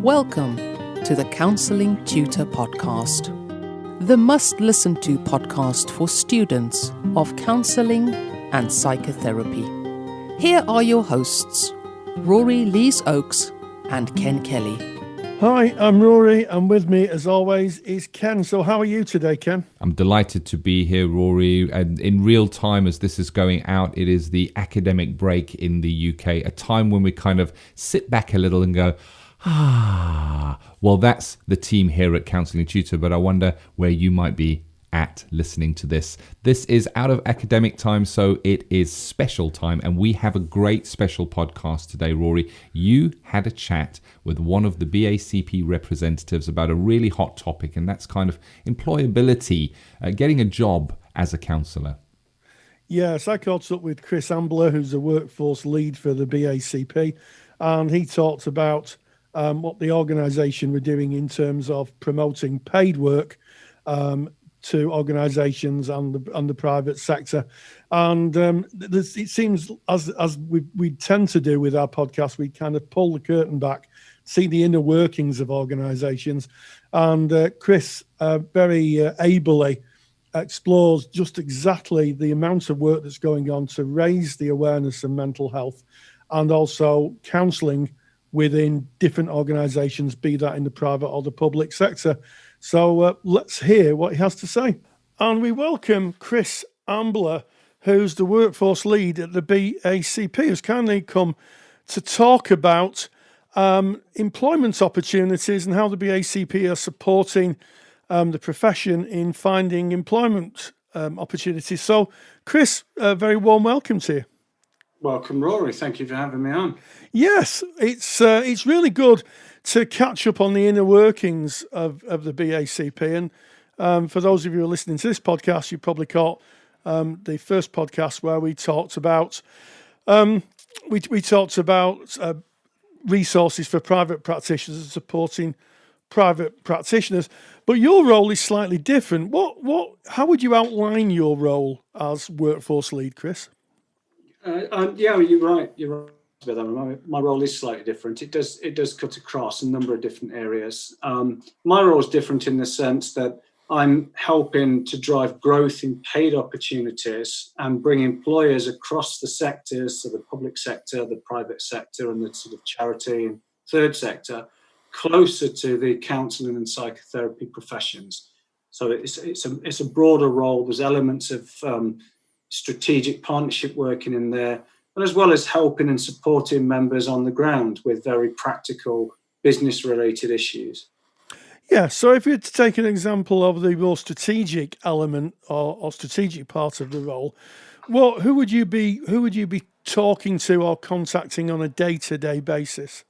Welcome to the Counselling Tutor Podcast, the must-listen-to podcast for students of counselling and psychotherapy. Here are your hosts, Rory Lees-Oakes and Ken Kelly. Hi, I'm Rory, and with me, as always, is Ken. So how are you today, Ken? I'm delighted to be here, Rory. And in real time, as this is going out, it is the academic break in the UK, a time when we kind of sit back a little and go, well, that's the team here at Counselling Tutor, but I wonder where you might be at listening to this. This is out of academic time, so it is special time, and we have a great special podcast today, Rory. You had a chat with one of the BACP representatives about a really hot topic, and that's kind of employability, getting a job as a counsellor. Yes, I caught up with Kris Ambler, who's a workforce lead for the BACP, and he talked about what the organisation were doing in terms of promoting paid work to organisations and the private sector. And it seems, as we tend to do with our podcast, we kind of pull the curtain back, see the inner workings of organisations. And Kris very ably explores just exactly the amount of work that's going on to raise the awareness of mental health and also counselling within different organisations, be that in the private or the public sector. So let's hear what he has to say. And we welcome Kris Ambler, who's the workforce lead at the BACP, who's kindly come to talk about employment opportunities and how the BACP are supporting the profession in finding employment opportunities. So, Kris, a very warm welcome to you. Welcome, Rory. Thank you for having me on. Yes, it's really good to catch up on the inner workings of the BACP. And for those of you who are listening to this podcast, you probably caught the first podcast where we talked about we talked about resources for private practitioners and supporting private practitioners. But your role is slightly different. How would you outline your role as workforce lead, Kris? Yeah, you're right. You're right about that. My role is slightly different. It does cut across a number of different areas. My role is different in the sense that I'm helping to drive growth in paid opportunities and bring employers across the sectors, so the public sector, the private sector, and the sort of charity and third sector, closer to the counselling and psychotherapy professions. So it's a broader role. There's elements of strategic partnership working in there, and as well as helping and supporting members on the ground with very practical business-related issues. Yeah, so if you were to take an example of the more strategic element or strategic part of the role, who would you be talking to or contacting on a day-to-day basis?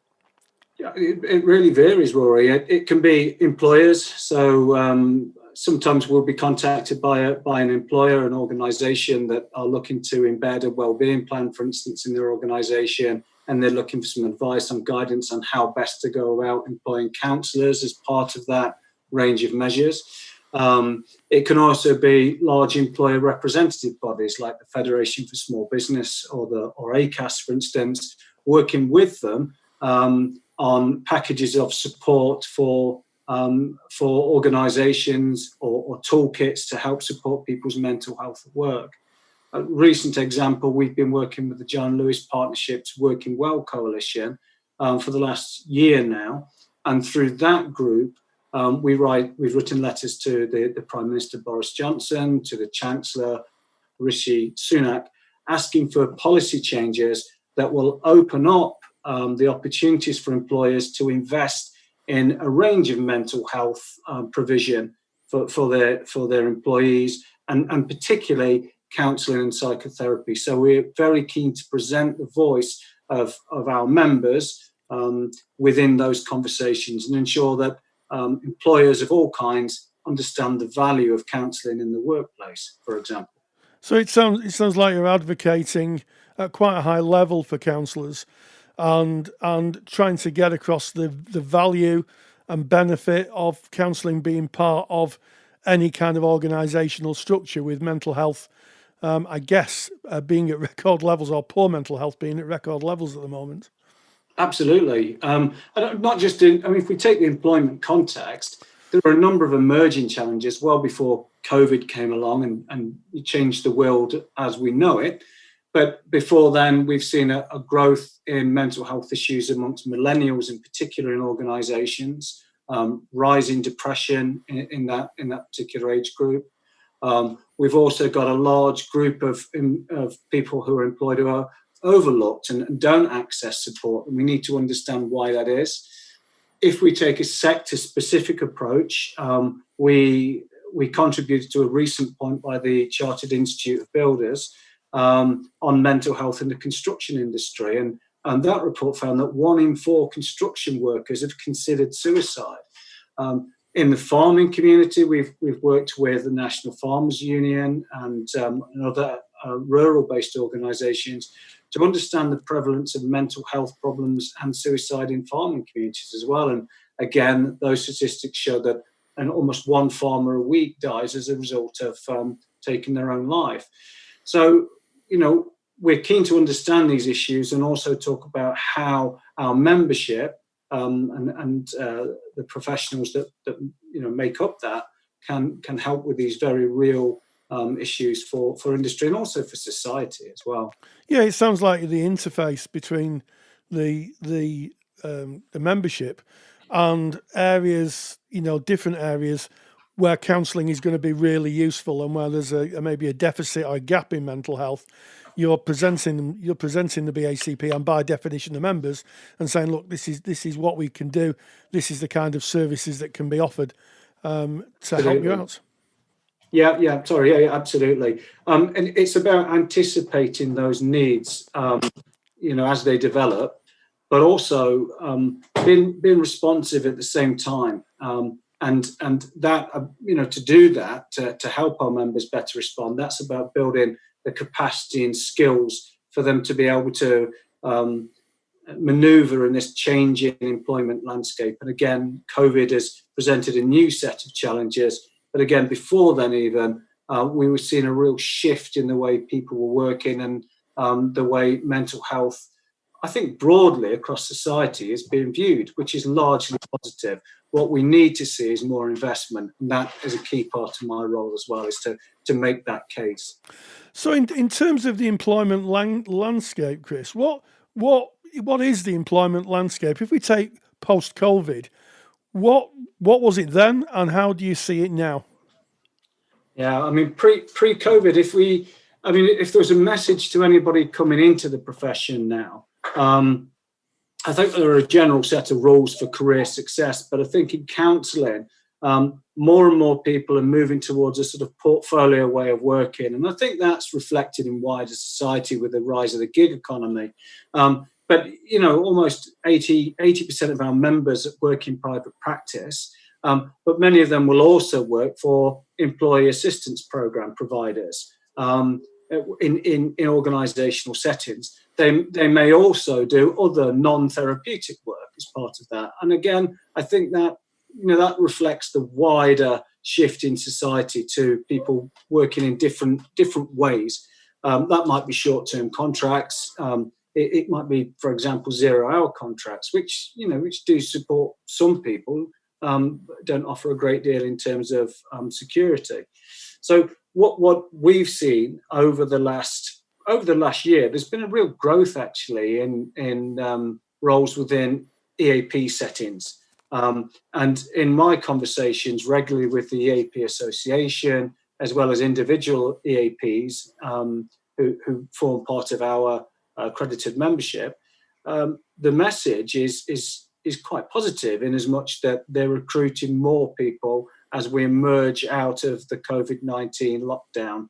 Yeah, it really varies, Rory. It can be employers, so sometimes we'll be contacted by an employer, an organisation that are looking to embed a wellbeing plan, for instance, in their organisation, and they're looking for some advice and guidance on how best to go about employing counsellors as part of that range of measures. It can also be large employer representative bodies like the Federation for Small Business or ACAS, for instance, working with them on packages of support for organisations or toolkits to help support people's mental health at work. A recent example, we've been working with the John Lewis Partnership's Working Well Coalition for the last year now. And through that group, we've written letters to the Prime Minister Boris Johnson, to the Chancellor Rishi Sunak, asking for policy changes that will open up the opportunities for employers to invest in a range of mental health provision for their employees, and particularly counselling and psychotherapy. So we're very keen to present the voice of our members within those conversations and ensure that employers of all kinds understand the value of counselling in the workplace, for example. So it sounds like you're advocating at quite a high level for counsellors and trying to get across the value and benefit of counselling being part of any kind of organisational structure with mental health, I guess, being at record levels, or poor mental health being at record levels at the moment. Absolutely. And not just if we take the employment context, there are a number of emerging challenges well before COVID came along and changed the world as we know it. But before then, we've seen a growth in mental health issues amongst millennials, in particular in organisations, rising depression in that particular age group. We've also got a large group of people who are employed who are overlooked and don't access support, and we need to understand why that is. If we take a sector-specific approach, we contributed to a recent point by the Chartered Institute of Builders on mental health in the construction industry, and that report found that 1 in 4 construction workers have considered suicide. In the farming community, we've worked with the National Farmers Union and other rural-based organisations to understand the prevalence of mental health problems and suicide in farming communities as well. And again, those statistics show that almost 1 farmer a week dies as a result of taking their own life. So, we're keen to understand these issues and also talk about how our membership and the professionals that make up that can help with these very real issues for industry and also for society as well. Yeah, it sounds like the interface between the membership and areas, different areas where counselling is going to be really useful, and where there's maybe a deficit or a gap in mental health. You're presenting the BACP and by definition the members and saying, look, this is what we can do. This is the kind of services that can be offered to help you out. Yeah, absolutely. And it's about anticipating those needs, as they develop, but also being responsive at the same time. And that, to do that, to help our members better respond, that's about building the capacity and skills for them to be able to manoeuvre in this changing employment landscape. And again, COVID has presented a new set of challenges. But again, before then even, we were seeing a real shift in the way people were working and the way mental health, I think broadly across society, is being viewed, which is largely positive. What we need to see is more investment, and that is a key part of my role as well, is to make that case. So in terms of the employment landscape, Kris, what is the employment landscape? If we take post-COVID, what was it then, and how do you see it now? Yeah, pre-COVID, if there was a message to anybody coming into the profession now, I think there are a general set of rules for career success, but I think in counselling, more and more people are moving towards a sort of portfolio way of working. And I think that's reflected in wider society with the rise of the gig economy. But, almost 80% of our members work in private practice, but many of them will also work for employee assistance program providers in organisational settings. They may also do other non-therapeutic work as part of that. And again, I think that that reflects the wider shift in society to people working in different ways. That might be short-term contracts. It might be, for example, 0-hour contracts, which do support some people, don't offer a great deal in terms of security. So what we've seen over the last year, there's been a real growth actually in roles within EAP settings. And in my conversations regularly with the EAP Association, as well as individual EAPs who form part of our accredited membership, the message is quite positive in as much that they're recruiting more people as we emerge out of the COVID-19 lockdown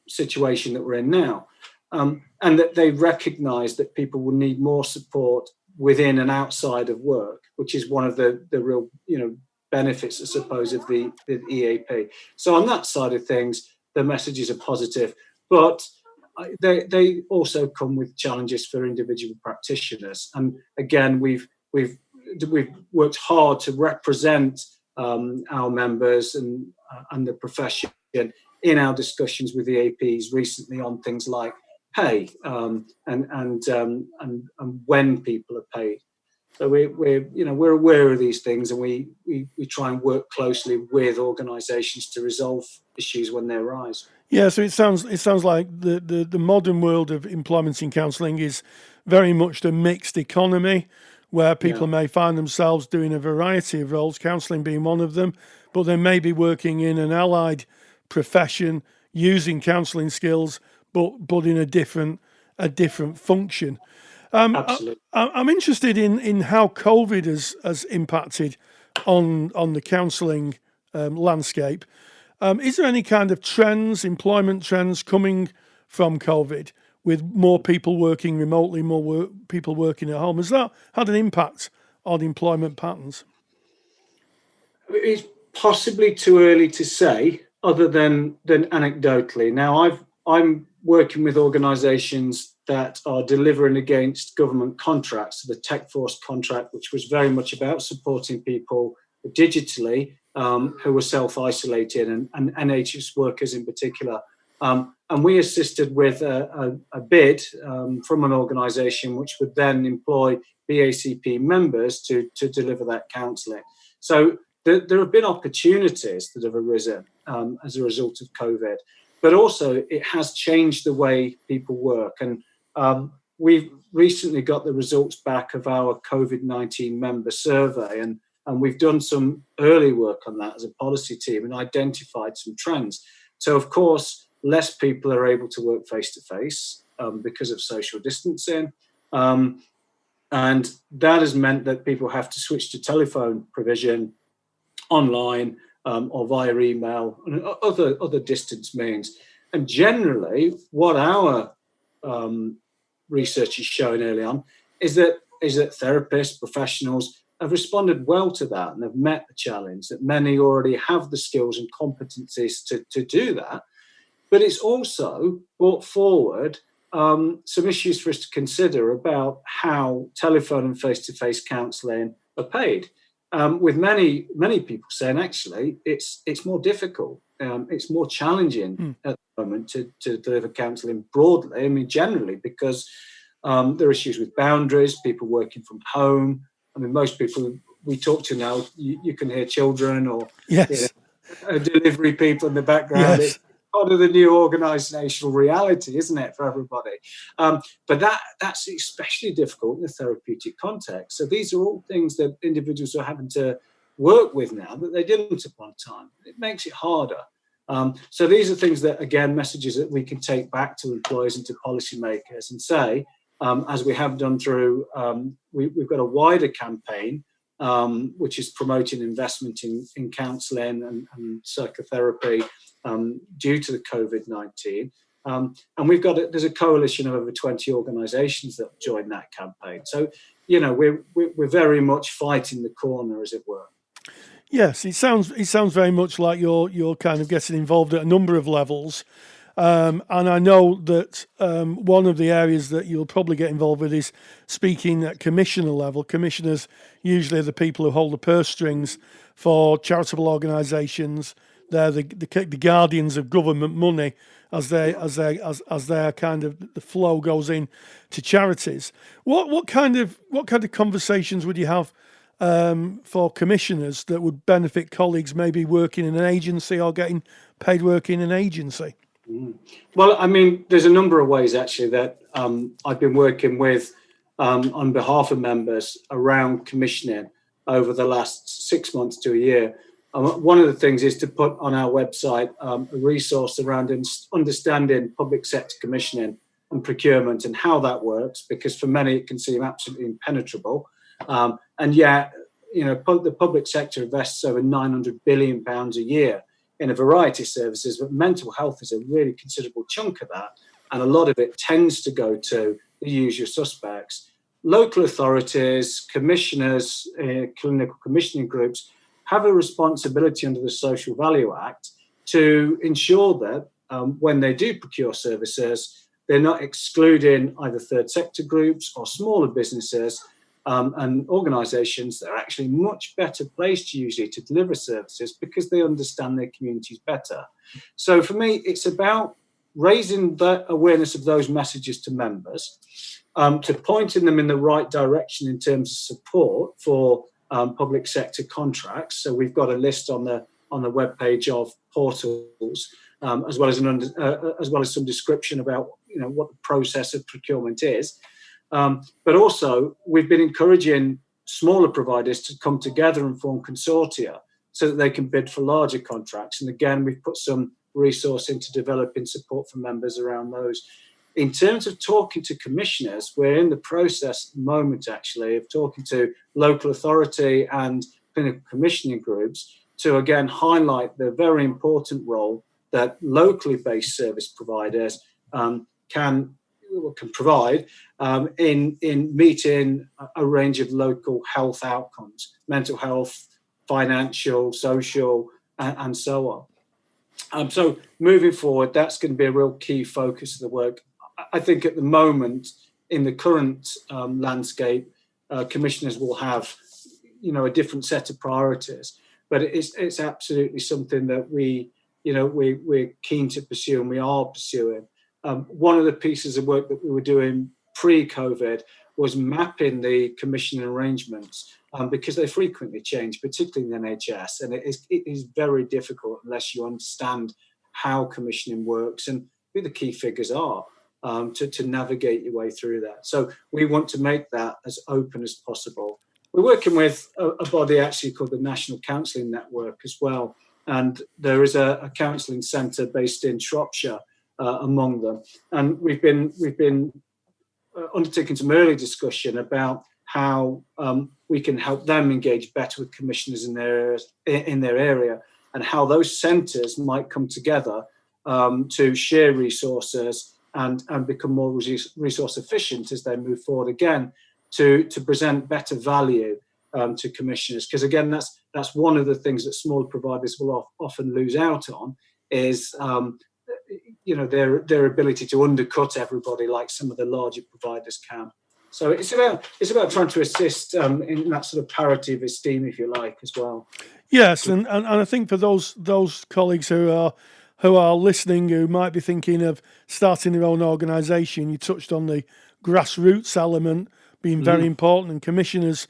situation that we're in now, and that they recognise that people will need more support within and outside of work, which is one of the real benefits, I suppose, of the EAP. So on that side of things, the messages are positive, but they also come with challenges for individual practitioners. And again, we've worked hard to represent our members and the profession in our discussions with the EAPs recently on things like pay and when people are paid. So we're aware of these things, and we try and work closely with organisations to resolve issues when they arise. Yeah, so it sounds like the modern world of employment in counselling is very much the mixed economy, where people may find themselves doing a variety of roles, counselling being one of them, but they may be working in an allied profession using counselling skills, but in a different function. Absolutely. I'm interested in how COVID has impacted on the counselling landscape. Is there any kind of employment trends coming from COVID, with more people working remotely, people working at home? Has that had an impact on employment patterns? It's possibly too early to say, other than anecdotally. Now, I'm working with organisations that are delivering against government contracts, so the TechForce contract, which was very much about supporting people digitally who were self-isolated, and NHS workers in particular. And we assisted with a bid from an organisation which would then employ BACP members to deliver that counselling. So there have been opportunities that have arisen as a result of COVID, but also it has changed the way people work. And we've recently got the results back of our COVID-19 member survey, and we've done some early work on that as a policy team and identified some trends. So, of course, less people are able to work face-to-face because of social distancing. And that has meant that people have to switch to telephone provision online or via email and other distance means. And generally, what our research is showing early on is that therapists, professionals have responded well to that and have met the challenge, that many already have the skills and competencies to do that. But it's also brought forward some issues for us to consider about how telephone and face-to-face counselling are paid, with many people saying actually it's more difficult, it's more challenging at the moment to deliver counselling broadly. I mean, generally, because there are issues with boundaries, people working from home. I mean, most people we talk to now, you can hear children or delivery people in the background. Yes. It's part of the new organisational reality, isn't it, for everybody? But that's especially difficult in the therapeutic context. So these are all things that individuals are having to work with now that they didn't at one time. It makes it harder. So these are things that, again, messages that we can take back to employers and to policymakers and say, as we have done through, we've got a wider campaign which is promoting investment in counselling and psychotherapy due to the COVID-19. And there's a coalition of over 20 organisations that joined that campaign. So, we're very much fighting the corner, as it were. Yes, it sounds very much like you're kind of getting involved at a number of levels. And I know that one of the areas that you'll probably get involved with is speaking at commissioner level. Commissioners usually are the people who hold the purse strings for charitable organisations. They're the guardians of government money as their kind of the flow goes in to charities. What kind of conversations would you have for commissioners that would benefit colleagues maybe working in an agency or getting paid working in an agency? Well, I mean, there's a number of ways actually that I've been working with on behalf of members around commissioning over the last 6 months to a year. One of the things is to put on our website a resource around understanding public sector commissioning and procurement and how that works, because for many it can seem absolutely impenetrable. And yet, the public sector invests over £900 billion a year in a variety of services, but mental health is a really considerable chunk of that. And a lot of it tends to go to the usual suspects. Local authorities, commissioners, clinical commissioning groups have a responsibility under the Social Value Act to ensure that when they do procure services, they're not excluding either third sector groups or smaller businesses and organisations that are actually much better placed usually to deliver services because they understand their communities better. So for me, it's about raising the awareness of those messages to members, to pointing them in the right direction in terms of support for public sector contracts. So we've got a list on the webpage of portals, as well as some description about what the process of procurement is. But also we've been encouraging smaller providers to come together and form consortia so that they can bid for larger contracts. And again, we've put some resource into developing support for members around those. In terms of talking to commissioners, we're in the process at the moment, actually, of talking to local authority and clinical commissioning groups to, again, highlight the very important role that locally based service providers can provide in meeting a range of local health outcomes, mental health, financial, social, and so on. So moving forward, that's going to be a real key focus of the work. I think at the moment, in the current landscape, commissioners will have, a different set of priorities. But it's absolutely something that we're keen to pursue, and we are pursuing. One of the pieces of work that we were doing pre-COVID was mapping the commissioning arrangements, because they frequently change, particularly in the NHS, and it is very difficult unless you understand how commissioning works and who the key figures are to navigate your way through that. So we want to make that as open as possible. We're working with a body actually called the National Counselling Network as well, and there is a counselling centre based in Shropshire among them, and we've been undertaking some early discussion about how we can help them engage better with commissioners in their area, and how those centres might come together to share resources and become more resource efficient as they move forward, again to present better value to commissioners. Because again, that's one of the things that smaller providers will often lose out on is their ability to undercut everybody like some of the larger providers can. So it's about trying to assist in that sort of parity of esteem, if you like, as well. Yes, and I think for those colleagues who are listening, who might be thinking of starting their own organisation, you touched on the grassroots element being very important, and commissioners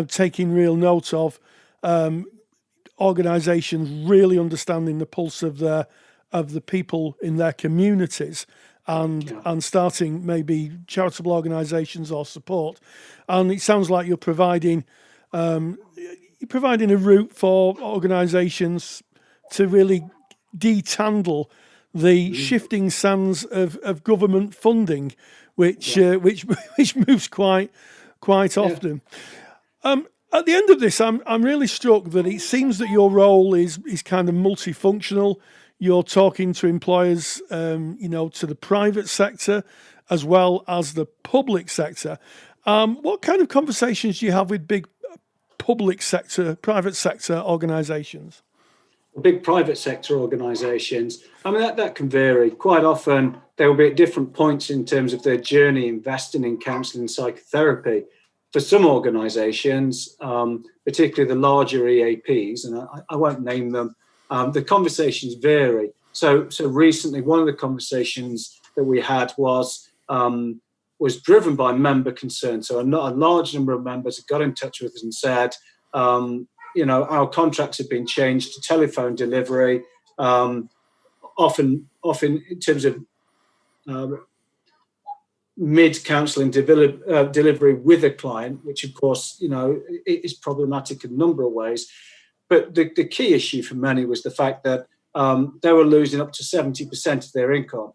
taking real note of organisations really understanding the pulse of the people in their communities, and starting maybe charitable organisations or support. And it sounds like you're providing a route for organisations to really detangle the shifting sands of government funding, which moves quite often. At the end of this, I'm really struck that it seems that your role is kind of multifunctional. You're talking to employers, to the private sector as well as the public sector. What kind of conversations do you have with big private sector organisations? Big private sector organisations, I mean, that can vary. Quite often, they will be at different points in terms of their journey investing in counselling and psychotherapy. For some organisations, particularly the larger EAPs, and I won't name them, the conversations vary. So recently, one of the conversations that we had was driven by member concern. So a large number of members got in touch with us and said, our contracts have been changed to telephone delivery, often in terms of mid-counselling delivery with a client, which of course, is problematic in a number of ways. But the key issue for many was the fact that they were losing up to 70% of their income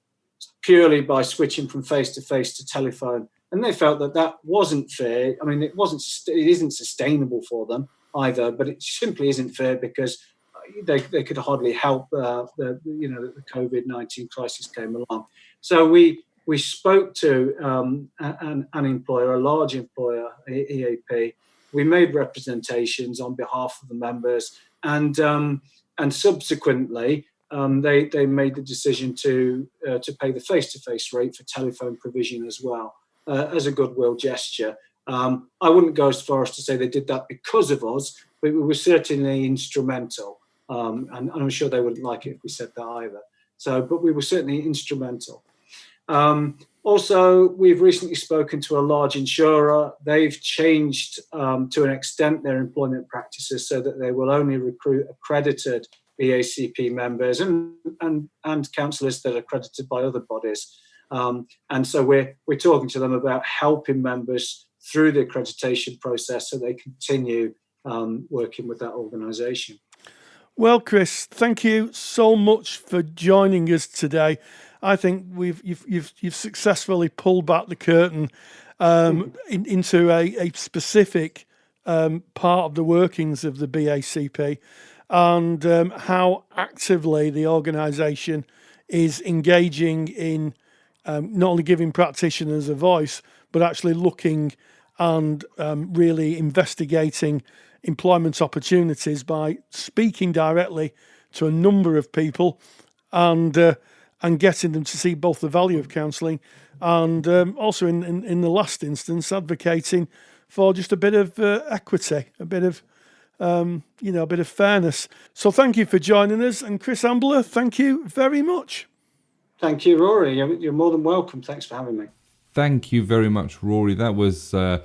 purely by switching from face-to-face to telephone. And they felt that wasn't fair. I mean, it isn't sustainable for them either, but it simply isn't fair because they could hardly help the COVID-19 crisis came along. So we spoke to an employer, a large employer, EAP. We made representations on behalf of the members, and subsequently they made the decision to pay the face-to-face rate for telephone provision as well, as a goodwill gesture. I wouldn't go as far as to say they did that because of us, but we were certainly instrumental, and I'm sure they wouldn't like it if we said that either. But we were certainly instrumental. Also, we've recently spoken to a large insurer. They've changed to an extent their employment practices so that they will only recruit accredited BACP members and counsellors that are accredited by other bodies. And so we're talking to them about helping members through the accreditation process so they continue working with that organisation. Well, Kris, thank you so much for joining us today. I think you've successfully pulled back the curtain into a specific part of the workings of the BACP and how actively the organisation is engaging in not only giving practitioners a voice, but actually looking and really investigating employment opportunities by speaking directly to a number of people and getting them to see both the value of counselling and also in the last instance advocating for just a bit of equity, a bit of a bit of fairness. So thank you for joining us, and Kris Ambler, thank you very much. Thank you, Rory. You're more than welcome. Thanks for having me. Thank you very much, Rory. That was, I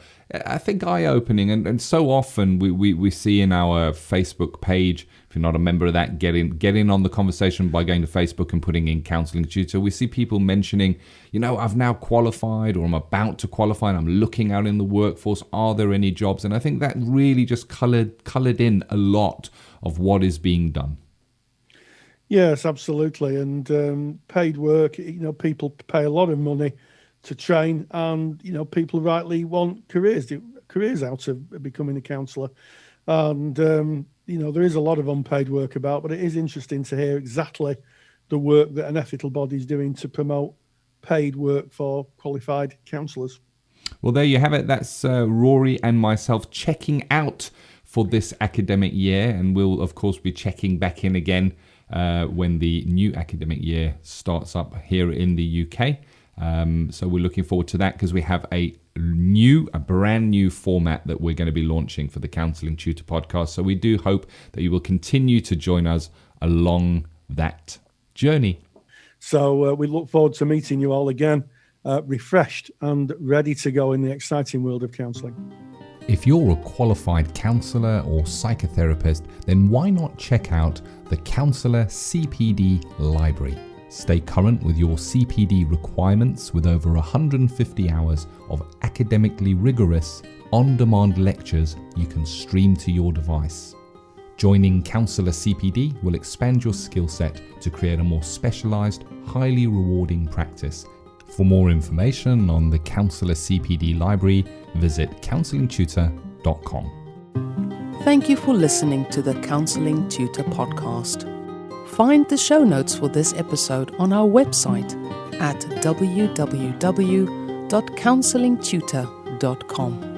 think, eye-opening. And so often we see in our Facebook page, if you're not a member of that, get in on the conversation by going to Facebook and putting in Counselling Tutor. We see people mentioning, I've now qualified or I'm about to qualify and I'm looking out in the workforce. Are there any jobs? And I think that really just coloured in a lot of what is being done. Yes, absolutely. And paid work, people pay a lot of money to train, and people rightly want careers out of becoming a counsellor, and there is a lot of unpaid work about, but it is interesting to hear exactly the work that an ethical body is doing to promote paid work for qualified counsellors. Well, there you have it. That's Rory and myself checking out for this academic year, and we'll of course be checking back in again when the new academic year starts up here in the UK. So we're looking forward to that because we have a brand new format that we're going to be launching for the Counselling Tutor Podcast. So we do hope that you will continue to join us along that journey. So we look forward to meeting you all again, refreshed and ready to go in the exciting world of counselling. If you're a qualified counsellor or psychotherapist, then why not check out the Counsellor CPD Library? Stay current with your CPD requirements with over 150 hours of academically rigorous, on-demand lectures you can stream to your device. Joining Counsellor CPD will expand your skill set to create a more specialised, highly rewarding practice. For more information on the Counsellor CPD Library, visit counsellingtutor.com. Thank you for listening to the Counselling Tutor Podcast. Find the show notes for this episode on our website at www.counsellingtutor.com.